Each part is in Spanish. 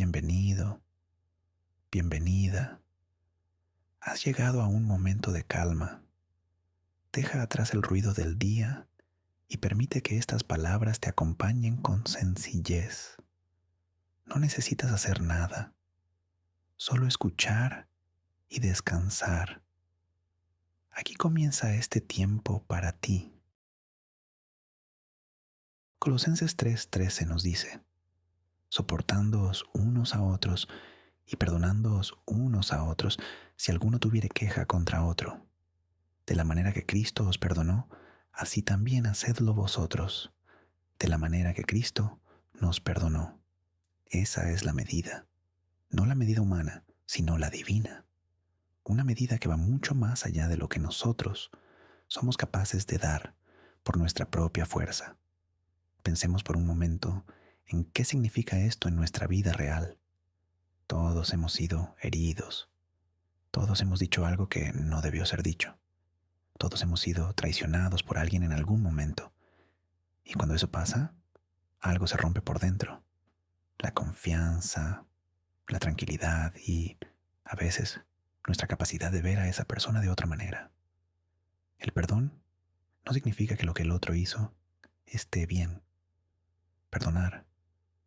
bienvenido, bienvenida. Has llegado a un momento de calma. Deja atrás el ruido del día y permite que estas palabras te acompañen con sencillez. No necesitas hacer nada, solo escuchar y descansar. Aquí comienza este tiempo para ti. Colosenses 3:13 nos dice: soportándoos unos a otros y perdonándoos unos a otros si alguno tuviere queja contra otro. De la manera que Cristo os perdonó, así también hacedlo vosotros. De la manera que Cristo nos perdonó. Esa es la medida. No la medida humana, sino la divina. Una medida que va mucho más allá de lo que nosotros somos capaces de dar por nuestra propia fuerza. Pensemos por un momento en qué significa esto en nuestra vida real. Todos hemos sido heridos. Todos hemos dicho algo que no debió ser dicho. Todos hemos sido traicionados por alguien en algún momento. Y cuando eso pasa, algo se rompe por dentro. La confianza, la tranquilidad y, a veces, nuestra capacidad de ver a esa persona de otra manera. El perdón no significa que lo que el otro hizo esté bien. Perdonar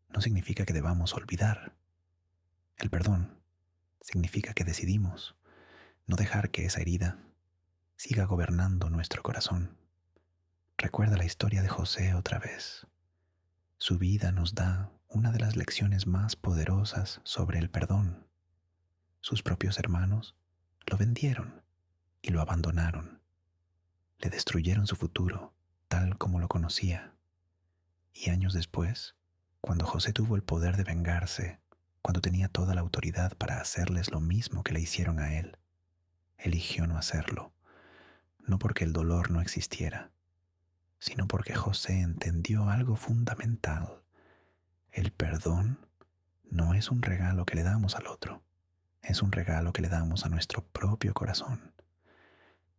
no significa que debamos olvidar. El perdón significa que decidimos no dejar que esa herida siga gobernando nuestro corazón. Recuerda la historia de José otra vez. Su vida nos da una de las lecciones más poderosas sobre el perdón. Sus propios hermanos lo vendieron y lo abandonaron. Le destruyeron su futuro tal como lo conocía. Y años después, cuando José tuvo el poder de vengarse, cuando tenía toda la autoridad para hacerles lo mismo que le hicieron a él, eligió no hacerlo, no porque el dolor no existiera, sino porque José entendió algo fundamental. El perdón no es un regalo que le damos al otro, es un regalo que le damos a nuestro propio corazón.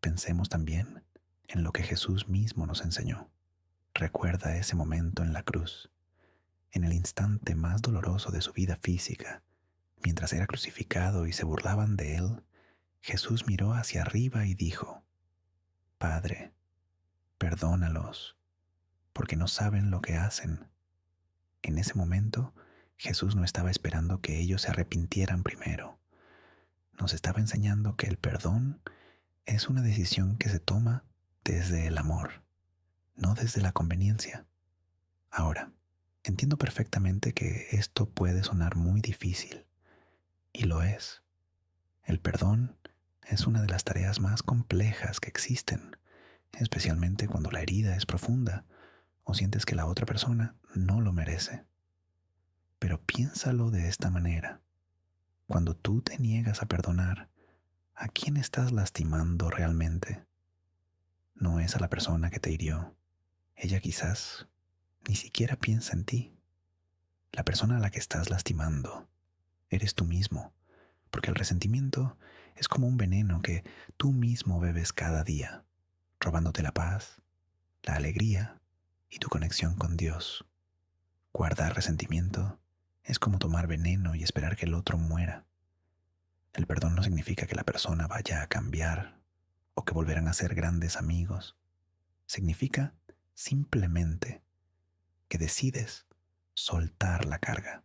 Pensemos también en lo que Jesús mismo nos enseñó. Recuerda ese momento en la cruz, en el instante más doloroso de su vida física, mientras era crucificado y se burlaban de él. Jesús miró hacia arriba y dijo: Padre, perdónalos, porque no saben lo que hacen. En ese momento, Jesús no estaba esperando que ellos se arrepintieran primero. Nos estaba enseñando que el perdón es una decisión que se toma desde el amor, no desde la conveniencia. Ahora, entiendo perfectamente que esto puede sonar muy difícil, y lo es. El perdón es una de las tareas más complejas que existen, especialmente cuando la herida es profunda o sientes que la otra persona no lo merece. Pero piénsalo de esta manera. Cuando tú te niegas a perdonar, ¿a quién estás lastimando realmente? No es a la persona que te hirió. Ella quizás ni siquiera piensa en ti. La persona a la que estás lastimando eres tú mismo, porque el resentimiento es como un veneno que tú mismo bebes cada día, robándote la paz, la alegría y tu conexión con Dios. Guardar resentimiento es como tomar veneno y esperar que el otro muera. El perdón no significa que la persona vaya a cambiar o que volverán a ser grandes amigos. Significa simplemente que decides soltar la carga.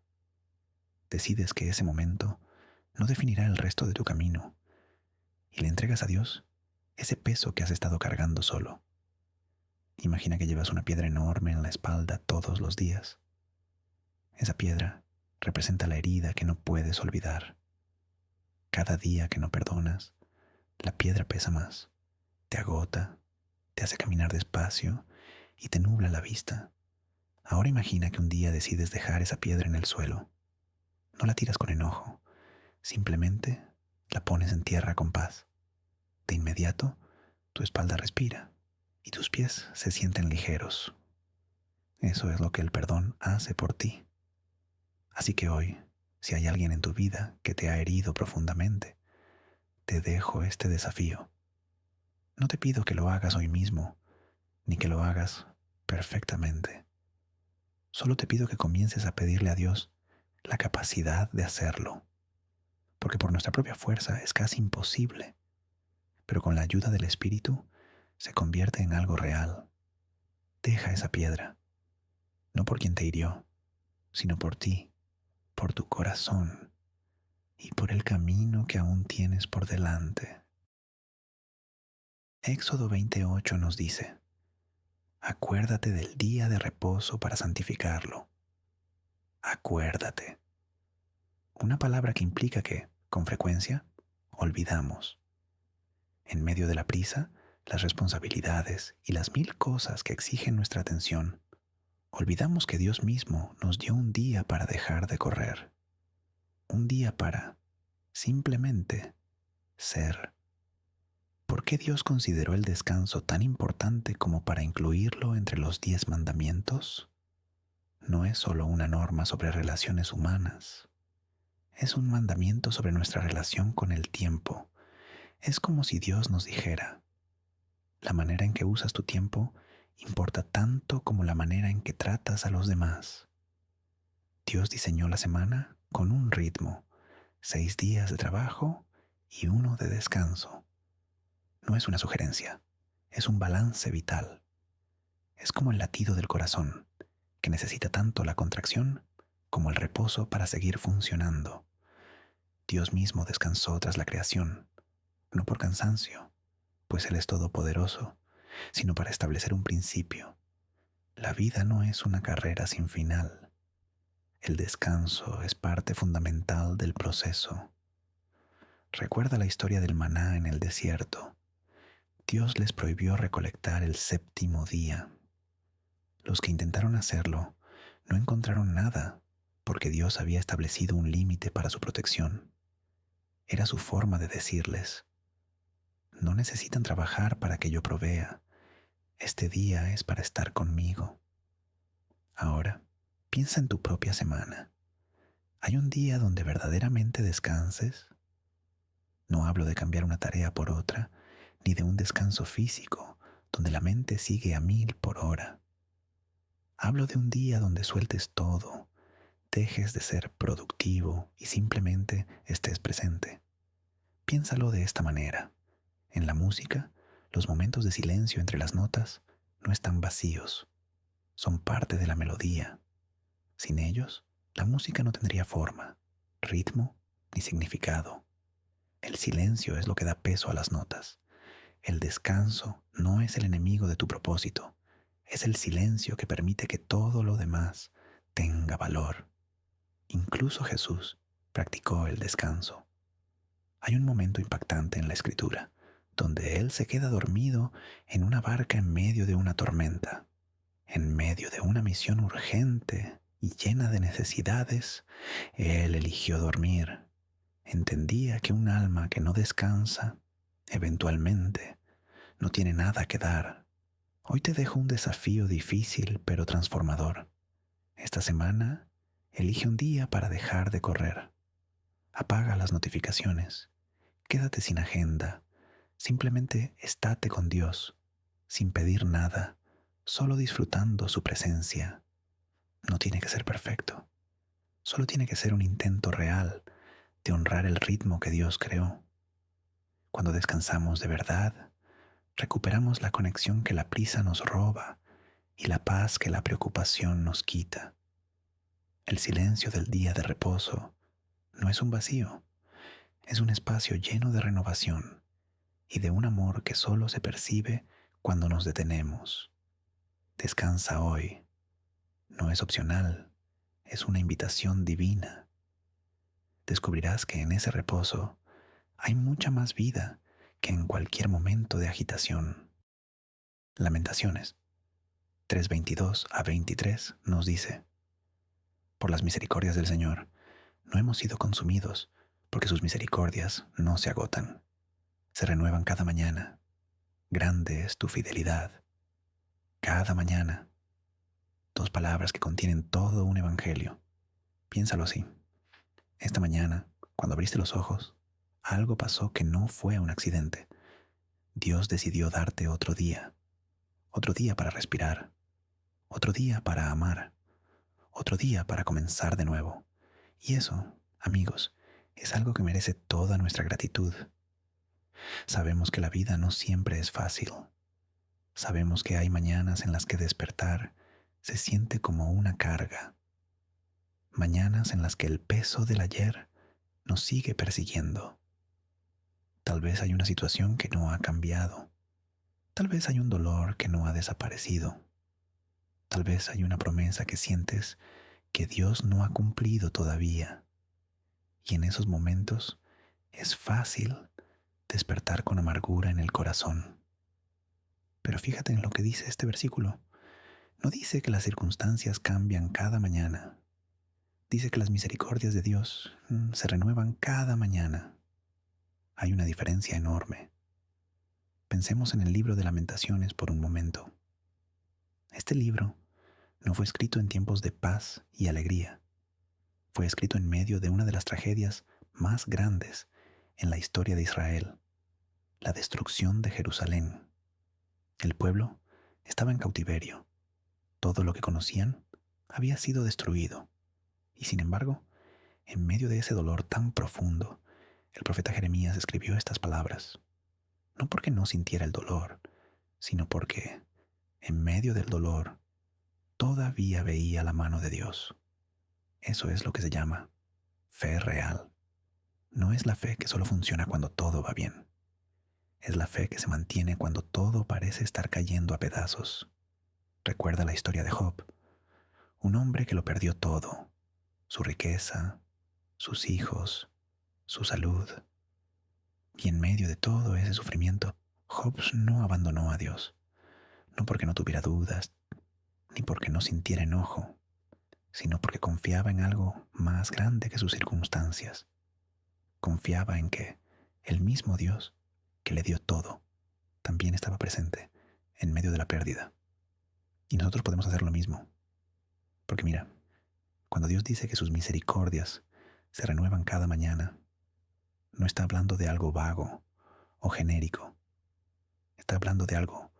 Decides que ese momento no definirá el resto de tu camino y le entregas a Dios ese peso que has estado cargando solo. Imagina que llevas una piedra enorme en la espalda todos los días. Esa piedra representa la herida que no puedes olvidar. Cada día que no perdonas, la piedra pesa más, te agota, te hace caminar despacio y te nubla la vista. Ahora imagina que un día decides dejar esa piedra en el suelo. No la tiras con enojo, simplemente la pones en tierra con paz. De inmediato, tu espalda respira y tus pies se sienten ligeros. Eso es lo que el perdón hace por ti. Así que hoy, si hay alguien en tu vida que te ha herido profundamente, te dejo este desafío. No te pido que lo hagas hoy mismo, ni que lo hagas perfectamente. Solo te pido que comiences a pedirle a Dios la capacidad de hacerlo, porque por nuestra propia fuerza es casi imposible, pero con la ayuda del Espíritu se convierte en algo real. Deja esa piedra, no por quien te hirió, sino por ti, por tu corazón y por el camino que aún tienes por delante. Éxodo 28 nos dice: acuérdate del día de reposo para santificarlo. Acuérdate. Una palabra que implica que, con frecuencia, olvidamos. En medio de la prisa, las responsabilidades y las mil cosas que exigen nuestra atención, olvidamos que Dios mismo nos dio un día para dejar de correr. Un día para, simplemente, ser. ¿Por qué Dios consideró el descanso tan importante como para incluirlo entre los 10 mandamientos? No es solo una norma sobre relaciones humanas. Es un mandamiento sobre nuestra relación con el tiempo. Es como si Dios nos dijera: la manera en que usas tu tiempo importa tanto como la manera en que tratas a los demás. Dios diseñó la semana con un ritmo: 6 días de trabajo y 1 de descanso. No es una sugerencia, es un balance vital. Es como el latido del corazón, que necesita tanto la contracción como el reposo para seguir funcionando. Dios mismo descansó tras la creación, no por cansancio, pues Él es todopoderoso, sino para establecer un principio. La vida no es una carrera sin final. El descanso es parte fundamental del proceso. Recuerda la historia del maná en el desierto. Dios les prohibió recolectar el 7º día. Los que intentaron hacerlo no encontraron nada, porque Dios había establecido un límite para su protección. Era su forma de decirles: no necesitan trabajar para que yo provea. Este día es para estar conmigo. Ahora, piensa en tu propia semana. ¿Hay un día donde verdaderamente descanses? No hablo de cambiar una tarea por otra, ni de un descanso físico, donde la mente sigue a 1000 por hora. Hablo de un día donde sueltes todo, dejes de ser productivo y simplemente estés presente. Piénsalo de esta manera. En la música, los momentos de silencio entre las notas no están vacíos, son parte de la melodía. Sin ellos, la música no tendría forma, ritmo ni significado. El silencio es lo que da peso a las notas. El descanso no es el enemigo de tu propósito, es el silencio que permite que todo lo demás tenga valor. Incluso Jesús practicó el descanso. Hay un momento impactante en la Escritura, donde Él se queda dormido en una barca en medio de una tormenta, en medio de una misión urgente y llena de necesidades. Él eligió dormir. Entendía que un alma que no descansa, eventualmente, no tiene nada que dar. Hoy te dejo un desafío difícil pero transformador. Esta semana, elige un día para dejar de correr. Apaga las notificaciones. Quédate sin agenda. Simplemente estate con Dios, sin pedir nada, solo disfrutando su presencia. No tiene que ser perfecto. Solo tiene que ser un intento real de honrar el ritmo que Dios creó. Cuando descansamos de verdad, recuperamos la conexión que la prisa nos roba y la paz que la preocupación nos quita. El silencio del día de reposo no es un vacío, es un espacio lleno de renovación y de un amor que solo se percibe cuando nos detenemos. Descansa hoy. No es opcional, es una invitación divina. Descubrirás que en ese reposo hay mucha más vida que en cualquier momento de agitación. Lamentaciones 3:22-23 nos dice: por las misericordias del Señor no hemos sido consumidos, porque sus misericordias no se agotan. Se renuevan cada mañana. Grande es tu fidelidad. Cada mañana. 2 palabras que contienen todo un evangelio. Piénsalo así. Esta mañana, cuando abriste los ojos, algo pasó que no fue un accidente. Dios decidió darte otro día para respirar, otro día para amar, otro día para comenzar de nuevo. Y eso, amigos, es algo que merece toda nuestra gratitud. Sabemos que la vida no siempre es fácil. Sabemos que hay mañanas en las que despertar se siente como una carga. Mañanas en las que el peso del ayer nos sigue persiguiendo. Tal vez hay una situación que no ha cambiado. Tal vez hay un dolor que no ha desaparecido. Tal vez hay una promesa que sientes que Dios no ha cumplido todavía. Y en esos momentos es fácil despertar con amargura en el corazón. Pero fíjate en lo que dice este versículo. No dice que las circunstancias cambian cada mañana. Dice que las misericordias de Dios se renuevan cada mañana. Hay una diferencia enorme. Pensemos en el libro de Lamentaciones por un momento. Este libro no fue escrito en tiempos de paz y alegría. Fue escrito en medio de una de las tragedias más grandes en la historia de Israel, la destrucción de Jerusalén. El pueblo estaba en cautiverio. Todo lo que conocían había sido destruido. Y sin embargo, en medio de ese dolor tan profundo, el profeta Jeremías escribió estas palabras, no porque no sintiera el dolor, sino porque, en medio del dolor, todavía veía la mano de Dios. Eso es lo que se llama fe real. No es la fe que solo funciona cuando todo va bien. Es la fe que se mantiene cuando todo parece estar cayendo a pedazos. Recuerda la historia de Job, un hombre que lo perdió todo, su riqueza, sus hijos, su salud. Y en medio de todo ese sufrimiento, Job no abandonó a Dios, no porque no tuviera dudas, ni porque no sintiera enojo, sino porque confiaba en algo más grande que sus circunstancias. Confiaba en que el mismo Dios que le dio todo también estaba presente en medio de la pérdida. Y nosotros podemos hacer lo mismo. Porque mira, cuando Dios dice que sus misericordias se renuevan cada mañana, no está hablando de algo vago o genérico. Está hablando de algo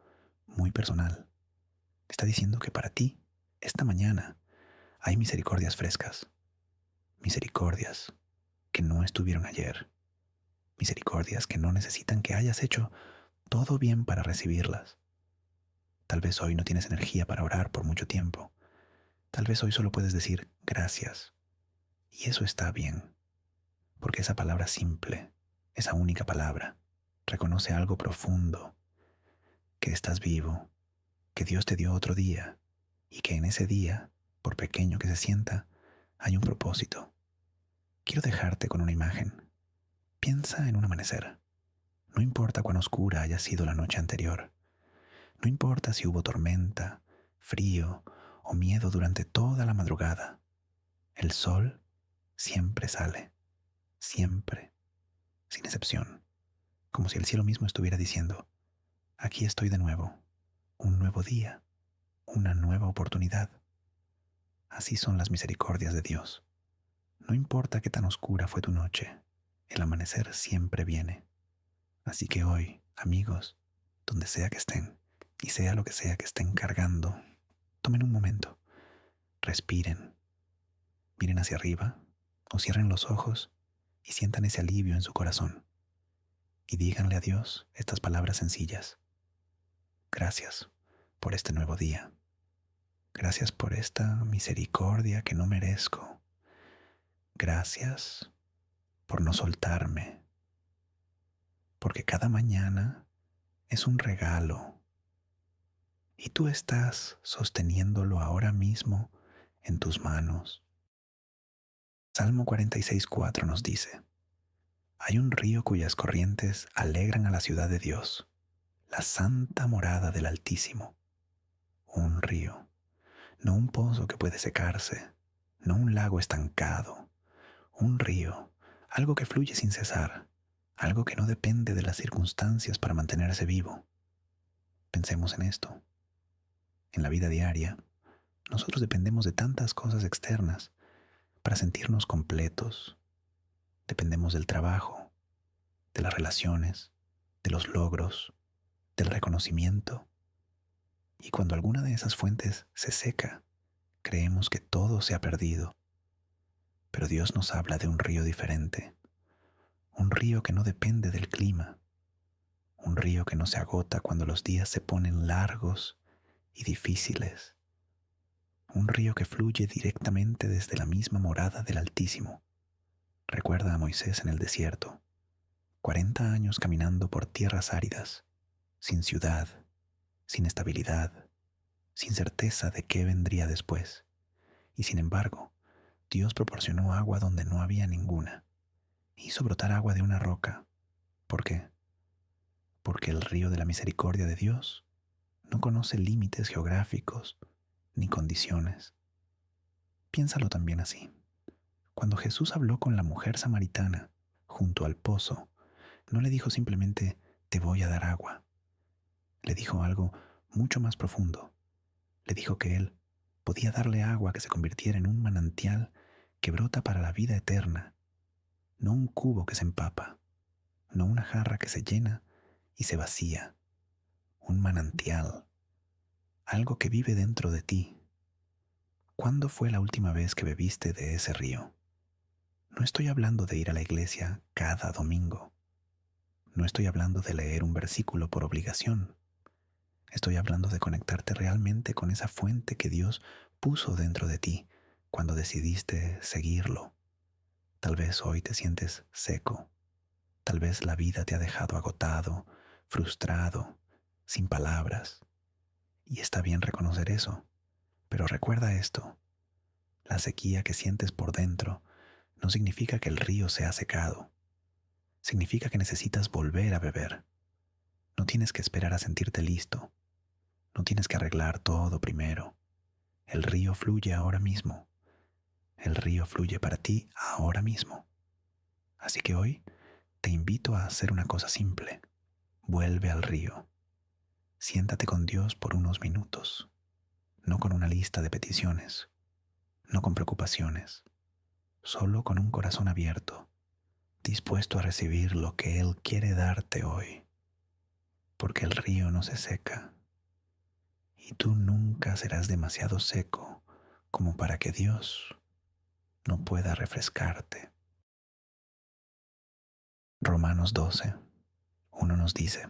muy personal. Está diciendo que para ti, esta mañana, hay misericordias frescas. Misericordias que no estuvieron ayer. Misericordias que no necesitan que hayas hecho todo bien para recibirlas. Tal vez hoy no tienes energía para orar por mucho tiempo. Tal vez hoy solo puedes decir gracias. Y eso está bien, porque esa palabra simple, esa única palabra, reconoce algo profundo, que estás vivo, que Dios te dio otro día y que en ese día, por pequeño que se sienta, hay un propósito. Quiero dejarte con una imagen. Piensa en un amanecer. No importa cuán oscura haya sido la noche anterior. No importa si hubo tormenta, frío o miedo durante toda la madrugada. El sol siempre sale, siempre, sin excepción, como si el cielo mismo estuviera diciendo, aquí estoy de nuevo, un nuevo día, una nueva oportunidad. Así son las misericordias de Dios. No importa qué tan oscura fue tu noche, el amanecer siempre viene. Así que hoy, amigos, donde sea que estén, y sea lo que sea que estén cargando, tomen un momento, respiren, miren hacia arriba o cierren los ojos y sientan ese alivio en su corazón. Y díganle a Dios estas palabras sencillas. Gracias por este nuevo día. Gracias por esta misericordia que no merezco. Gracias por no soltarme, porque cada mañana es un regalo y tú estás sosteniéndolo ahora mismo en tus manos. Salmo 46:4 nos dice, hay un río cuyas corrientes alegran a la ciudad de Dios, la santa morada del Altísimo. Un río, no un pozo que puede secarse, no un lago estancado, un río, algo que fluye sin cesar, algo que no depende de las circunstancias para mantenerse vivo. Pensemos en esto. En la vida diaria, nosotros dependemos de tantas cosas externas para sentirnos completos. Dependemos del trabajo, de las relaciones, de los logros, del reconocimiento. Y cuando alguna de esas fuentes se seca, creemos que todo se ha perdido. Pero Dios nos habla de un río diferente, un río que no depende del clima, un río que no se agota cuando los días se ponen largos y difíciles, un río que fluye directamente desde la misma morada del Altísimo. Recuerda a Moisés en el desierto, 40 años caminando por tierras áridas, sin ciudad, sin estabilidad, sin certeza de qué vendría después. Y sin embargo, Dios proporcionó agua donde no había ninguna. Hizo brotar agua de una roca. ¿Por qué? Porque el río de la misericordia de Dios no conoce límites geográficos ni condiciones. Piénsalo también así. Cuando Jesús habló con la mujer samaritana junto al pozo, no le dijo simplemente, te voy a dar agua. Le dijo algo mucho más profundo. Le dijo que Él podía darle agua que se convirtiera en un manantial que brota para la vida eterna, no un cubo que se empapa, no una jarra que se llena y se vacía, un manantial, algo que vive dentro de ti. ¿Cuándo fue la última vez que bebiste de ese río? No estoy hablando de ir a la iglesia cada domingo. No estoy hablando de leer un versículo por obligación. Estoy hablando de conectarte realmente con esa fuente que Dios puso dentro de ti cuando decidiste seguirlo. Tal vez hoy te sientes seco. Tal vez la vida te ha dejado agotado, frustrado, sin palabras. Y está bien reconocer eso. Pero recuerda esto. La sequía que sientes por dentro no significa que el río se ha secado. Significa que necesitas volver a beber. No tienes que esperar a sentirte listo. No tienes que arreglar todo primero. El río fluye ahora mismo. El río fluye para ti ahora mismo. Así que hoy te invito a hacer una cosa simple. Vuelve al río. Siéntate con Dios por unos minutos. No con una lista de peticiones. No con preocupaciones. Solo con un corazón abierto, dispuesto a recibir lo que Él quiere darte hoy. Porque el río no se seca. Y tú nunca serás demasiado seco como para que Dios no pueda refrescarte. Romanos 12, 1 nos dice,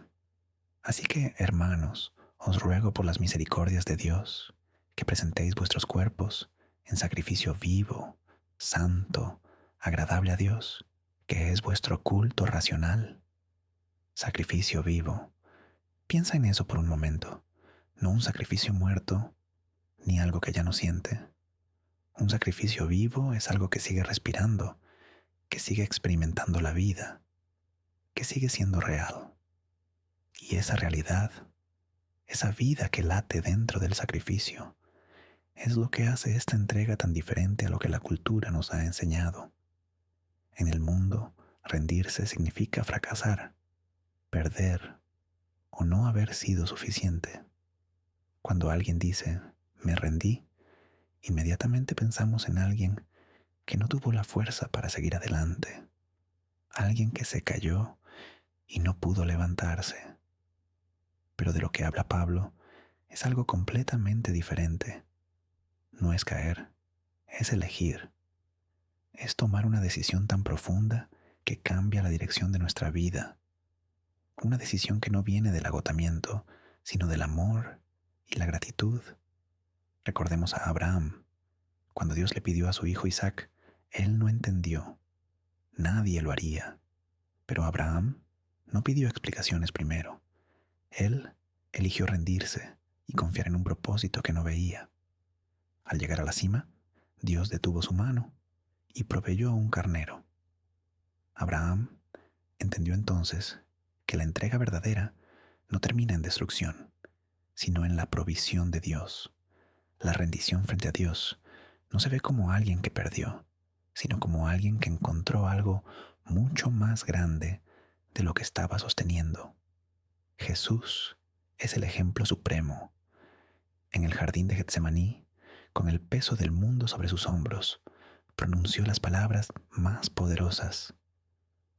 así que, hermanos, os ruego por las misericordias de Dios, que presentéis vuestros cuerpos en sacrificio vivo, santo, agradable a Dios, que es vuestro culto racional. Sacrificio vivo. Piensa en eso por un momento. No un sacrificio muerto, ni algo que ya no siente. Un sacrificio vivo es algo que sigue respirando, que sigue experimentando la vida, que sigue siendo real. Y esa realidad, esa vida que late dentro del sacrificio, es lo que hace esta entrega tan diferente a lo que la cultura nos ha enseñado. En el mundo, rendirse significa fracasar, perder o no haber sido suficiente. Cuando alguien dice, me rendí, inmediatamente pensamos en alguien que no tuvo la fuerza para seguir adelante, alguien que se cayó y no pudo levantarse. Pero de lo que habla Pablo es algo completamente diferente. No es caer, es elegir. Es tomar una decisión tan profunda que cambia la dirección de nuestra vida. Una decisión que no viene del agotamiento, sino del amor y la gratitud. Recordemos a Abraham. Cuando Dios le pidió a su hijo Isaac, él no entendió. Nadie lo haría. Pero Abraham no pidió explicaciones primero. Él eligió rendirse y confiar en un propósito que no veía. Al llegar a la cima, Dios detuvo su mano y proveyó un carnero. Abraham entendió entonces que la entrega verdadera no termina en destrucción, sino en la provisión de Dios. La rendición frente a Dios no se ve como alguien que perdió, sino como alguien que encontró algo mucho más grande de lo que estaba sosteniendo. Jesús es el ejemplo supremo. En el jardín de Getsemaní, con el peso del mundo sobre sus hombros, pronunció las palabras más poderosas.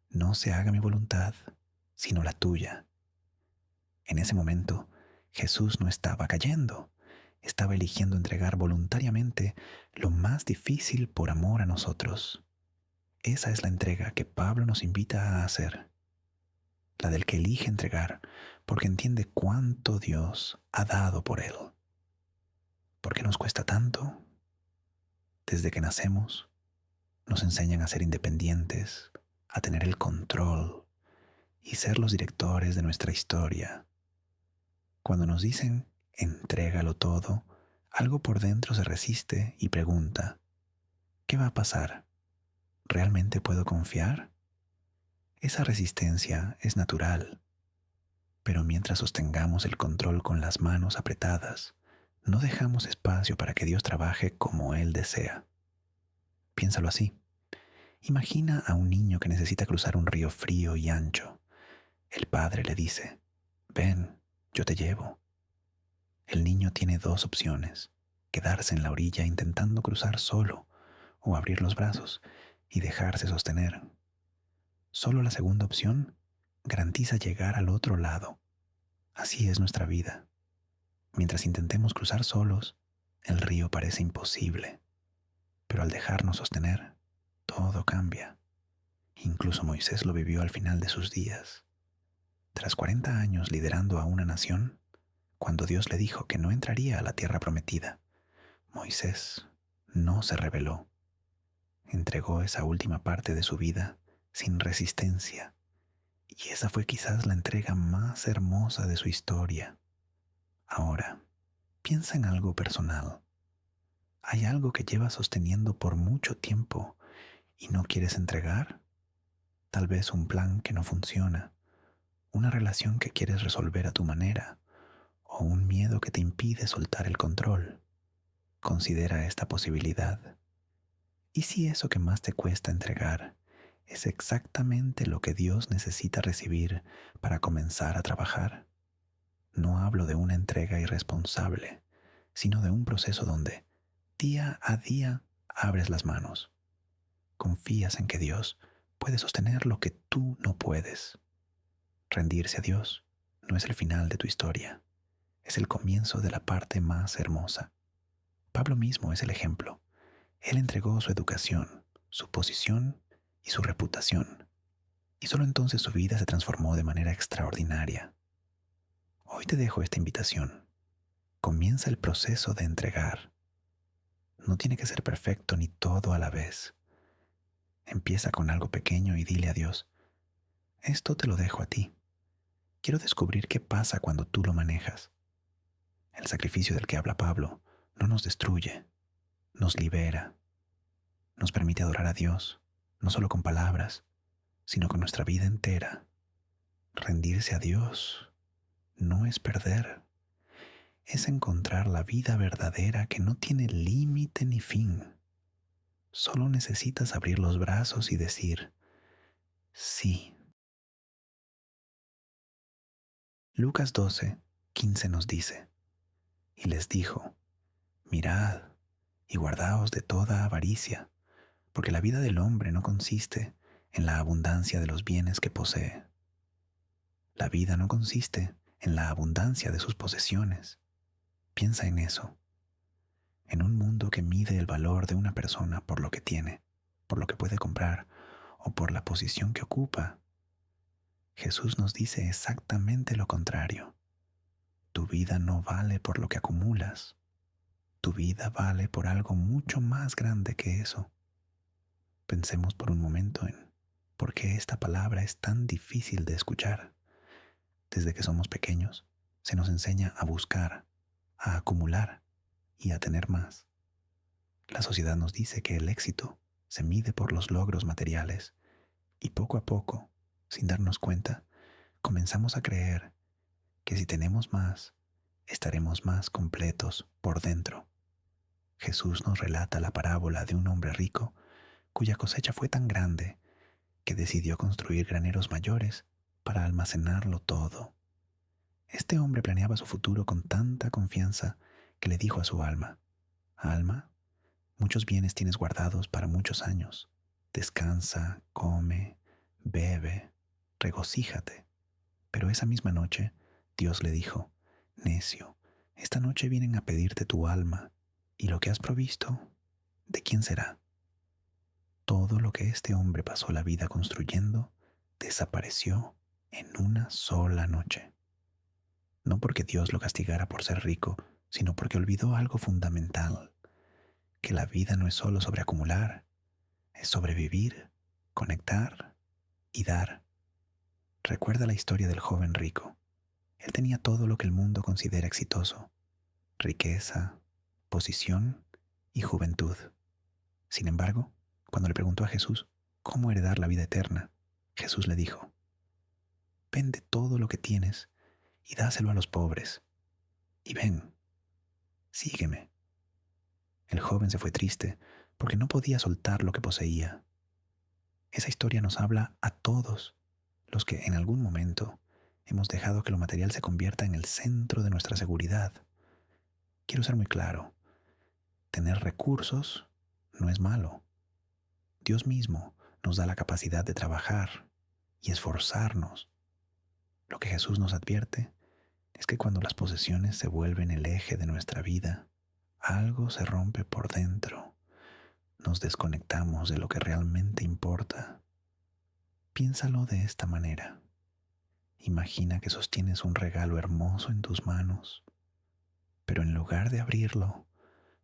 No se haga mi voluntad, sino la tuya. En ese momento, Jesús no estaba cayendo, estaba eligiendo entregar voluntariamente lo más difícil por amor a nosotros. Esa es la entrega que Pablo nos invita a hacer, la del que elige entregar porque entiende cuánto Dios ha dado por él. ¿Por qué nos cuesta tanto? Desde que nacemos nos enseñan a ser independientes, a tener el control y ser los directores de nuestra historia. Cuando nos dicen entrégalo todo, algo por dentro se resiste y pregunta, ¿qué va a pasar? ¿Realmente puedo confiar? Esa resistencia es natural, pero mientras sostengamos el control con las manos apretadas, no dejamos espacio para que Dios trabaje como Él desea. Piénsalo así. Imagina a un niño que necesita cruzar un río frío y ancho. El padre le dice, ven, yo te llevo. El niño tiene dos opciones, quedarse en la orilla intentando cruzar solo o abrir los brazos y dejarse sostener. Solo la segunda opción garantiza llegar al otro lado. Así es nuestra vida. Mientras intentemos cruzar solos, el río parece imposible, pero al dejarnos sostener, todo cambia. Incluso Moisés lo vivió al final de sus días. Tras 40 años liderando a una nación, cuando Dios le dijo que no entraría a la tierra prometida, Moisés no se rebeló. Entregó esa última parte de su vida sin resistencia, y esa fue quizás la entrega más hermosa de su historia. Ahora, piensa en algo personal. ¿Hay algo que llevas sosteniendo por mucho tiempo y no quieres entregar? Tal vez un plan que no funciona, una relación que quieres resolver a tu manera, o un miedo que te impide soltar el control. Considera esta posibilidad. ¿Y si eso que más te cuesta entregar es exactamente lo que Dios necesita recibir para comenzar a trabajar? No hablo de una entrega irresponsable, sino de un proceso donde, día a día, abres las manos. Confías en que Dios puede sostener lo que tú no puedes. Rendirse a Dios no es el final de tu historia, es el comienzo de la parte más hermosa. Pablo mismo es el ejemplo. Él entregó su educación, su posición y su reputación, y solo entonces su vida se transformó de manera extraordinaria. Hoy te dejo esta invitación. Comienza el proceso de entregar. No tiene que ser perfecto ni todo a la vez. Empieza con algo pequeño y dile a Dios, esto te lo dejo a ti. Quiero descubrir qué pasa cuando tú lo manejas. El sacrificio del que habla Pablo no nos destruye, nos libera, nos permite adorar a Dios, no solo con palabras, sino con nuestra vida entera. Rendirse a Dios no es perder, es encontrar la vida verdadera que no tiene límite ni fin. Solo necesitas abrir los brazos y decir, sí. Lucas 12:15 nos dice, y les dijo, mirad y guardaos de toda avaricia, porque la vida del hombre no consiste en la abundancia de los bienes que posee. La vida no consiste en la abundancia de sus posesiones. Piensa en eso. En un mundo que mide el valor de una persona por lo que tiene, por lo que puede comprar o por la posición que ocupa, Jesús nos dice exactamente lo contrario. Tu vida no vale por lo que acumulas. Tu vida vale por algo mucho más grande que eso. Pensemos por un momento en por qué esta palabra es tan difícil de escuchar. Desde que somos pequeños, se nos enseña a buscar, a acumular y a tener más. La sociedad nos dice que el éxito se mide por los logros materiales y poco a poco, sin darnos cuenta, comenzamos a creer que si tenemos más, estaremos más completos por dentro. Jesús nos relata la parábola de un hombre rico cuya cosecha fue tan grande que decidió construir graneros mayores para almacenarlo todo. Este hombre planeaba su futuro con tanta confianza que le dijo a su alma, alma, muchos bienes tienes guardados para muchos años. Descansa, come, bebe, regocíjate. Pero esa misma noche, Dios le dijo, necio, Esta noche vienen a pedirte tu alma, y lo que has provisto, ¿de quién será? Todo lo que este hombre pasó la vida construyendo desapareció en una sola noche. No porque Dios lo castigara por ser rico, sino porque olvidó algo fundamental, que la vida no es solo sobre acumular, es sobre vivir, conectar y dar. Recuerda la historia del joven rico. Él tenía todo lo que el mundo considera exitoso: riqueza, posición y juventud. Sin embargo, cuando le preguntó a Jesús cómo heredar la vida eterna, Jesús le dijo: vende todo lo que tienes y dáselo a los pobres, y ven, sígueme. El joven se fue triste porque no podía soltar lo que poseía. Esa historia nos habla a todos los que en algún momento hemos dejado que lo material se convierta en el centro de nuestra seguridad. Quiero ser muy claro: tener recursos no es malo. Dios mismo nos da la capacidad de trabajar y esforzarnos. Lo que Jesús nos advierte es que cuando las posesiones se vuelven el eje de nuestra vida, algo se rompe por dentro. Nos desconectamos de lo que realmente importa. Piénsalo de esta manera. Imagina que sostienes un regalo hermoso en tus manos, pero en lugar de abrirlo,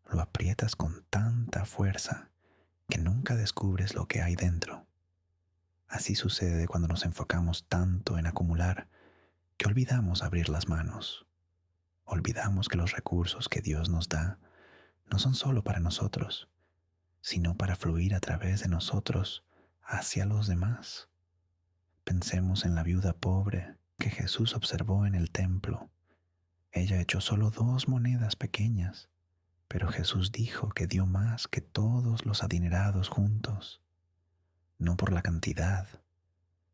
lo aprietas con tanta fuerza que nunca descubres lo que hay dentro. Así sucede cuando nos enfocamos tanto en acumular que olvidamos abrir las manos. Olvidamos que los recursos que Dios nos da no son solo para nosotros, sino para fluir a través de nosotros hacia los demás. Pensemos en la viuda pobre que Jesús observó en el templo. Ella echó solo 2 monedas pequeñas, pero Jesús dijo que dio más que todos los adinerados juntos, no por la cantidad,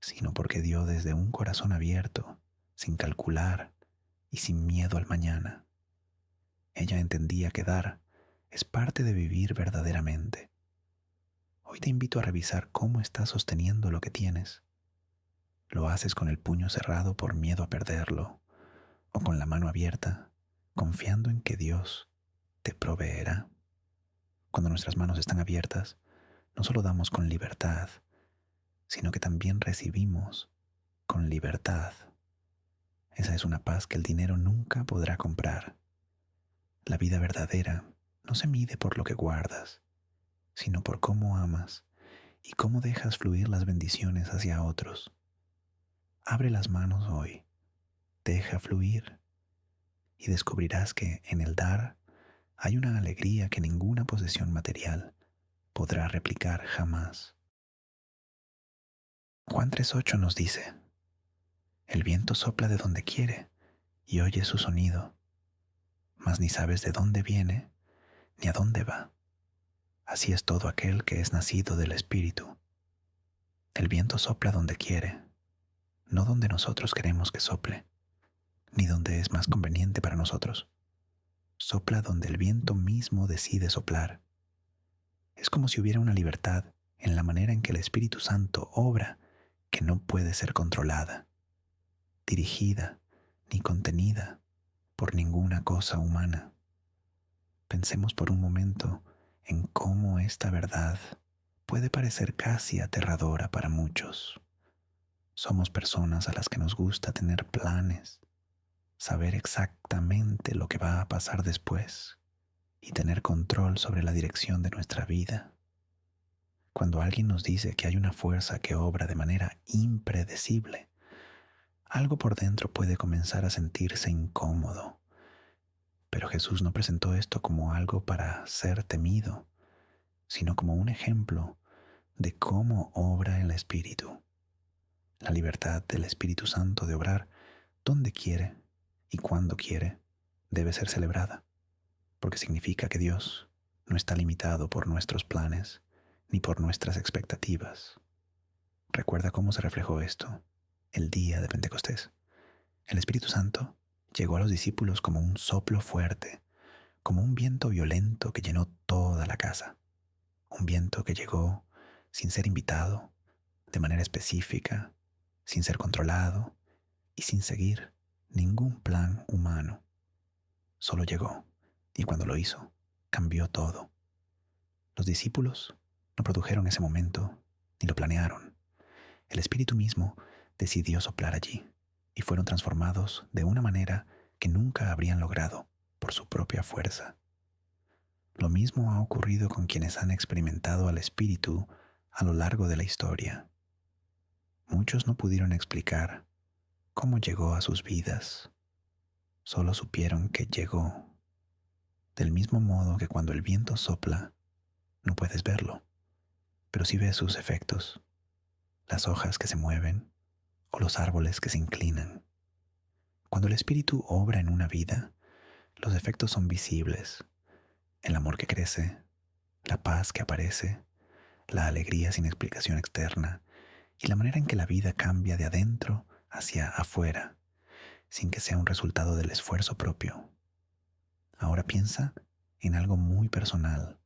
sino porque dio desde un corazón abierto, sin calcular y sin miedo al mañana. Ella entendía que dar es parte de vivir verdaderamente. Hoy te invito a revisar cómo estás sosteniendo lo que tienes. ¿Lo haces con el puño cerrado por miedo a perderlo, o con la mano abierta, confiando en que Dios te proveerá? Cuando nuestras manos están abiertas, no solo damos con libertad, sino que también recibimos con libertad. Esa es una paz que el dinero nunca podrá comprar. La vida verdadera no se mide por lo que guardas, sino por cómo amas y cómo dejas fluir las bendiciones hacia otros. Abre las manos hoy, deja fluir, y descubrirás que en el dar hay una alegría que ninguna posesión material podrá replicar jamás. Juan 3:8 nos dice: el viento sopla de donde quiere y oyes su sonido, mas ni sabes de dónde viene ni a dónde va. Así es todo aquel que es nacido del Espíritu. El viento sopla donde quiere, no donde nosotros queremos que sople, ni donde es más conveniente para nosotros. Sopla donde el viento mismo decide soplar. Es como si hubiera una libertad en la manera en que el Espíritu Santo obra, que no puede ser controlada, dirigida ni contenida por ninguna cosa humana. Pensemos por un momento en cómo esta verdad puede parecer casi aterradora para muchos. Somos personas a las que nos gusta tener planes, saber exactamente lo que va a pasar después y tener control sobre la dirección de nuestra vida. Cuando alguien nos dice que hay una fuerza que obra de manera impredecible, algo por dentro puede comenzar a sentirse incómodo. Pero Jesús no presentó esto como algo para ser temido, sino como un ejemplo de cómo obra el Espíritu. La libertad del Espíritu Santo de obrar donde quiere y cuando quiere debe ser celebrada, porque significa que Dios no está limitado por nuestros planes ni por nuestras expectativas. Recuerda cómo se reflejó esto el día de Pentecostés. El Espíritu Santo llegó a los discípulos como un soplo fuerte, como un viento violento que llenó toda la casa. Un viento que llegó sin ser invitado, de manera específica, sin ser controlado y sin seguir ningún plan humano. solo llegó, y cuando lo hizo, cambió todo. Los discípulos no produjeron ese momento, ni lo planearon. El Espíritu mismo decidió soplar allí, y fueron transformados de una manera que nunca habrían logrado por su propia fuerza. Lo mismo ha ocurrido con quienes han experimentado al Espíritu a lo largo de la historia. Muchos no pudieron explicar cómo llegó a sus vidas, solo supieron que llegó. Del mismo modo que cuando el viento sopla, no puedes verlo, pero sí ves sus efectos, las hojas que se mueven o los árboles que se inclinan. Cuando el Espíritu obra en una vida, los efectos son visibles. El amor que crece, la paz que aparece, la alegría sin explicación externa y la manera en que la vida cambia de adentro hacia afuera, sin que sea un resultado del esfuerzo propio. Ahora piensa en algo muy personal.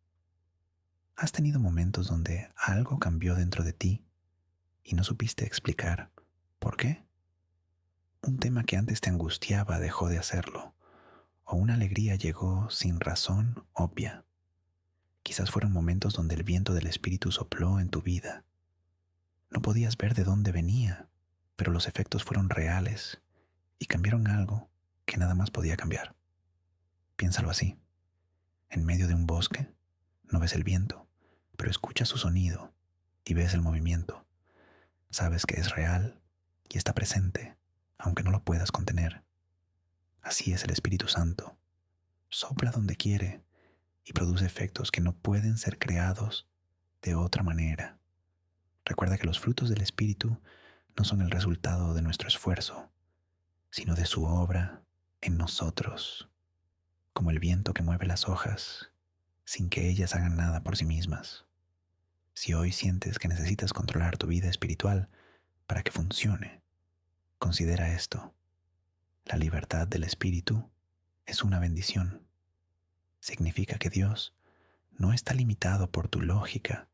¿Has tenido momentos donde algo cambió dentro de ti y no supiste explicar por qué? Un tema que antes te angustiaba dejó de hacerlo, o una alegría llegó sin razón obvia. Quizás fueron momentos donde el viento del Espíritu sopló en tu vida. No podías ver de dónde venía, pero los efectos fueron reales y cambiaron algo que nada más podía cambiar. Piénsalo así. En medio de un bosque, no ves el viento, pero escuchas su sonido y ves el movimiento. Sabes que es real y está presente, aunque no lo puedas contener. Así es el Espíritu Santo. Sopla donde quiere y produce efectos que no pueden ser creados de otra manera. Recuerda que los frutos del Espíritu no son el resultado de nuestro esfuerzo, sino de su obra en nosotros, como el viento que mueve las hojas sin que ellas hagan nada por sí mismas. Si hoy sientes que necesitas controlar tu vida espiritual para que funcione, considera esto. La libertad del Espíritu es una bendición. Significa que Dios no está limitado por tu lógica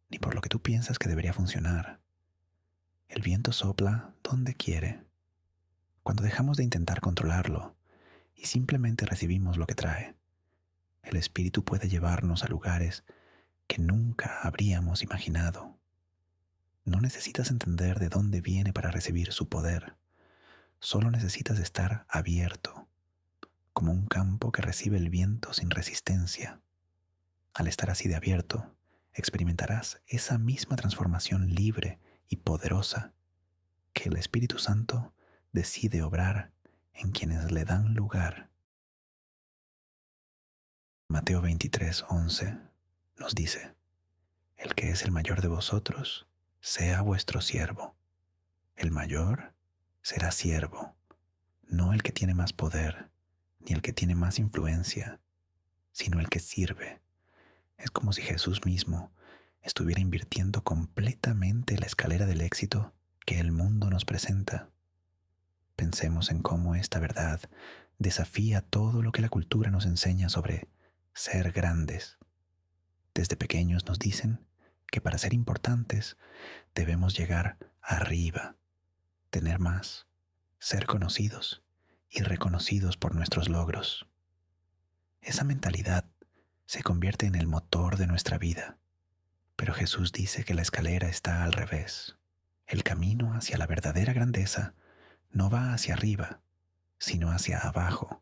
ni por lo que tú piensas que debería funcionar. El viento sopla donde quiere. Cuando dejamos de intentar controlarlo y simplemente recibimos lo que trae, el Espíritu puede llevarnos a lugares que nunca habríamos imaginado. No necesitas entender de dónde viene para recibir su poder. Solo necesitas estar abierto, como un campo que recibe el viento sin resistencia. Al estar así de abierto, experimentarás esa misma transformación libre y poderosa que el Espíritu Santo decide obrar en quienes le dan lugar. Mateo 23:11 nos dice: el que es el mayor de vosotros, sea vuestro siervo. El mayor será siervo, no el que tiene más poder, ni el que tiene más influencia, sino el que sirve. Es como si Jesús mismo estuviera invirtiendo completamente la escalera del éxito que el mundo nos presenta. Pensemos en cómo esta verdad desafía todo lo que la cultura nos enseña sobre ser grandes. Desde pequeños nos dicen que para ser importantes debemos llegar arriba, tener más, ser conocidos y reconocidos por nuestros logros. Esa mentalidad se convierte en el motor de nuestra vida, pero Jesús dice que la escalera está al revés. El camino hacia la verdadera grandeza no va hacia arriba, sino hacia abajo,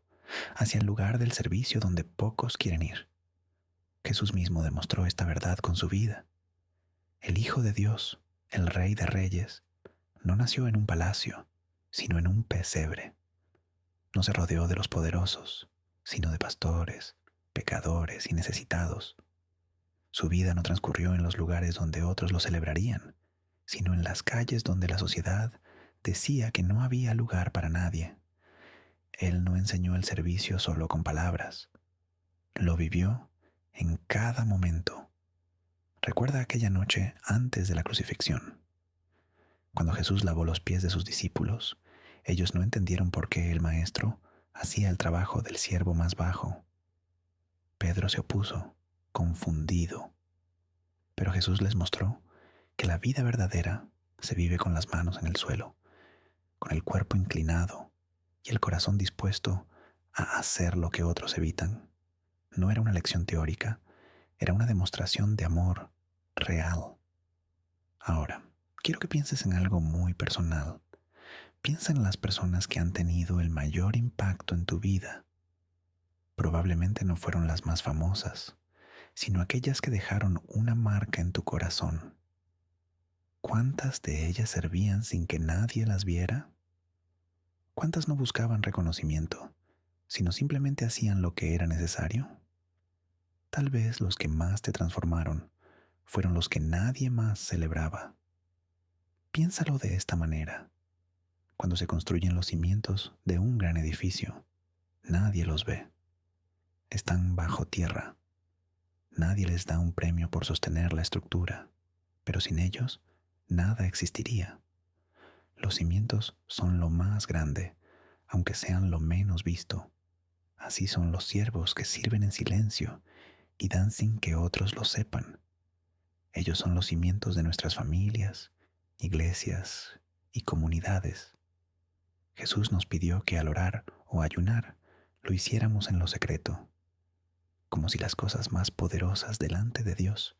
hacia el lugar del servicio donde pocos quieren ir. Jesús mismo demostró esta verdad con su vida. El Hijo de Dios, el Rey de Reyes, no nació en un palacio, sino en un pesebre. No se rodeó de los poderosos, sino de pastores, pecadores y necesitados. Su vida no transcurrió en los lugares donde otros lo celebrarían, sino en las calles donde la sociedad decía que no había lugar para nadie. Él no enseñó el servicio solo con palabras, lo vivió en cada momento. Recuerda aquella noche antes de la crucifixión. Cuando Jesús lavó los pies de sus discípulos, ellos no entendieron por qué el Maestro hacía el trabajo del siervo más bajo. Pedro se opuso, confundido. Pero Jesús les mostró que la vida verdadera se vive con las manos en el suelo, con el cuerpo inclinado y el corazón dispuesto a hacer lo que otros evitan. No era una lección teórica, era una demostración de amor real. Ahora, quiero que pienses en algo muy personal. Piensa en las personas que han tenido el mayor impacto en tu vida. Probablemente no fueron las más famosas, sino aquellas que dejaron una marca en tu corazón. ¿Cuántas de ellas servían sin que nadie las viera? ¿Cuántas no buscaban reconocimiento, sino simplemente hacían lo que era necesario? Tal vez los que más te transformaron fueron los que nadie más celebraba. Piénsalo de esta manera. Cuando se construyen los cimientos de un gran edificio, nadie los ve. Están bajo tierra. Nadie les da un premio por sostener la estructura, pero sin ellos, nada existiría. Los cimientos son lo más grande, aunque sean lo menos visto. Así son los siervos que sirven en silencio y dan sin que otros lo sepan. Ellos son los cimientos de nuestras familias, iglesias y comunidades. Jesús nos pidió que al orar o ayunar lo hiciéramos en lo secreto, como si las cosas más poderosas delante de Dios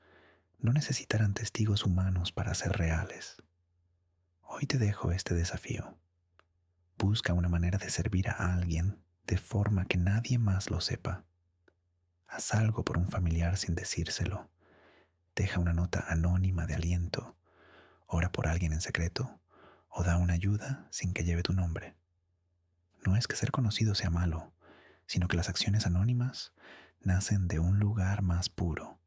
no necesitaran testigos humanos para ser reales. Hoy te dejo este desafío. Busca una manera de servir a alguien de forma que nadie más lo sepa. Haz algo por un familiar sin decírselo. Deja una nota anónima de aliento. Ora por alguien en secreto o da una ayuda sin que lleve tu nombre. No es que ser conocido sea malo, sino que las acciones anónimas nacen de un lugar más puro,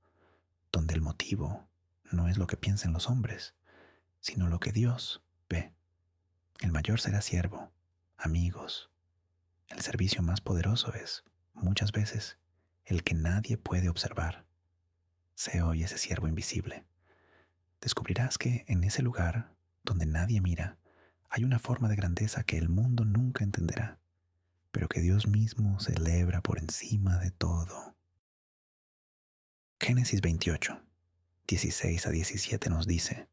donde el motivo no es lo que piensen los hombres, sino lo que Dios ve. El mayor será siervo, amigos. El servicio más poderoso es, muchas veces, el que nadie puede observar. Sé hoy ese siervo invisible. Descubrirás que en ese lugar, donde nadie mira, hay una forma de grandeza que el mundo nunca entenderá, pero que Dios mismo celebra por encima de todo. Génesis 28, 16 a 17 nos dice: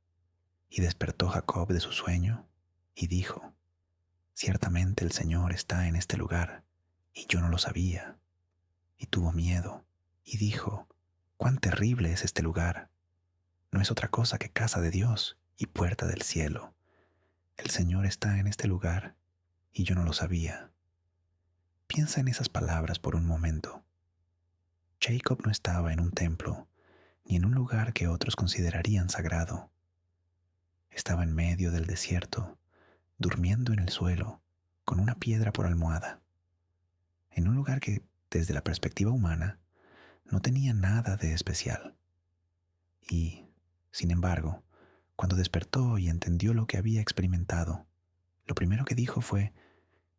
Y despertó Jacob de su sueño y dijo: Ciertamente el Señor está en este lugar, y yo no lo sabía. Y tuvo miedo y dijo: Cuán terrible es este lugar. No es otra cosa que casa de Dios y puerta del cielo. El Señor está en este lugar y yo no lo sabía. Piensa en esas palabras por un momento. Jacob no estaba en un templo ni en un lugar que otros considerarían sagrado. Estaba en medio del desierto, durmiendo en el suelo, con una piedra por almohada, en un lugar que, desde la perspectiva humana, no tenía nada de especial. Y, sin embargo, cuando despertó y entendió lo que había experimentado, lo primero que dijo fue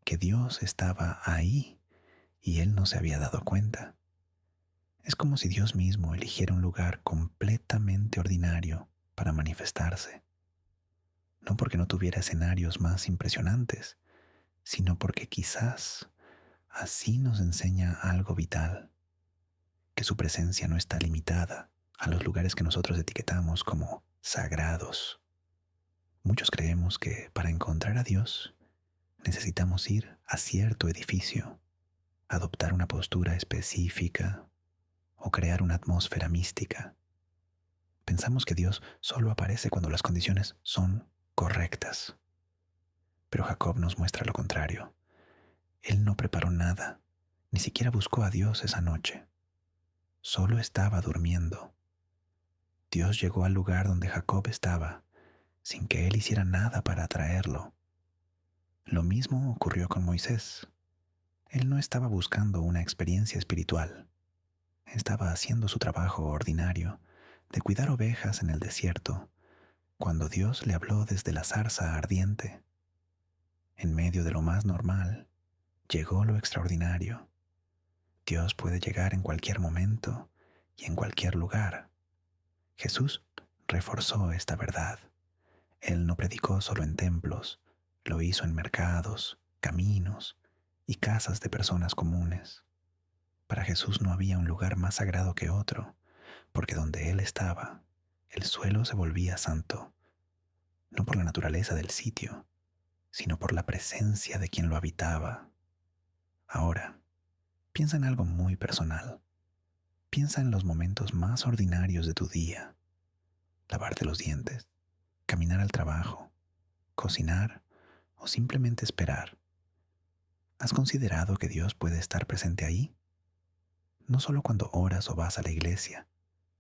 que Dios estaba ahí y él no se había dado cuenta. Es como si Dios mismo eligiera un lugar completamente ordinario para manifestarse. No porque no tuviera escenarios más impresionantes, sino porque quizás así nos enseña algo vital, que su presencia no está limitada a los lugares que nosotros etiquetamos como sagrados. Muchos creemos que para encontrar a Dios necesitamos ir a cierto edificio, adoptar una postura específica o crear una atmósfera mística. Pensamos que Dios solo aparece cuando las condiciones son correctas. Pero Jacob nos muestra lo contrario. Él no preparó nada, ni siquiera buscó a Dios esa noche. Solo estaba durmiendo. Dios llegó al lugar donde Jacob estaba, sin que él hiciera nada para atraerlo. Lo mismo ocurrió con Moisés. Él no estaba buscando una experiencia espiritual. Estaba haciendo su trabajo ordinario de cuidar ovejas en el desierto, cuando Dios le habló desde la zarza ardiente. En medio de lo más normal, llegó lo extraordinario. Dios puede llegar en cualquier momento y en cualquier lugar. Jesús reforzó esta verdad. Él no predicó solo en templos, lo hizo en mercados, caminos y casas de personas comunes. Para Jesús no había un lugar más sagrado que otro, porque donde Él estaba, el suelo se volvía santo, no por la naturaleza del sitio, sino por la presencia de quien lo habitaba. Ahora, Piensa en algo muy personal. Piensa en los momentos más ordinarios de tu día. Lavarte los dientes, caminar al trabajo, cocinar o simplemente esperar. ¿Has considerado que Dios puede estar presente ahí? No solo cuando oras o vas a la iglesia,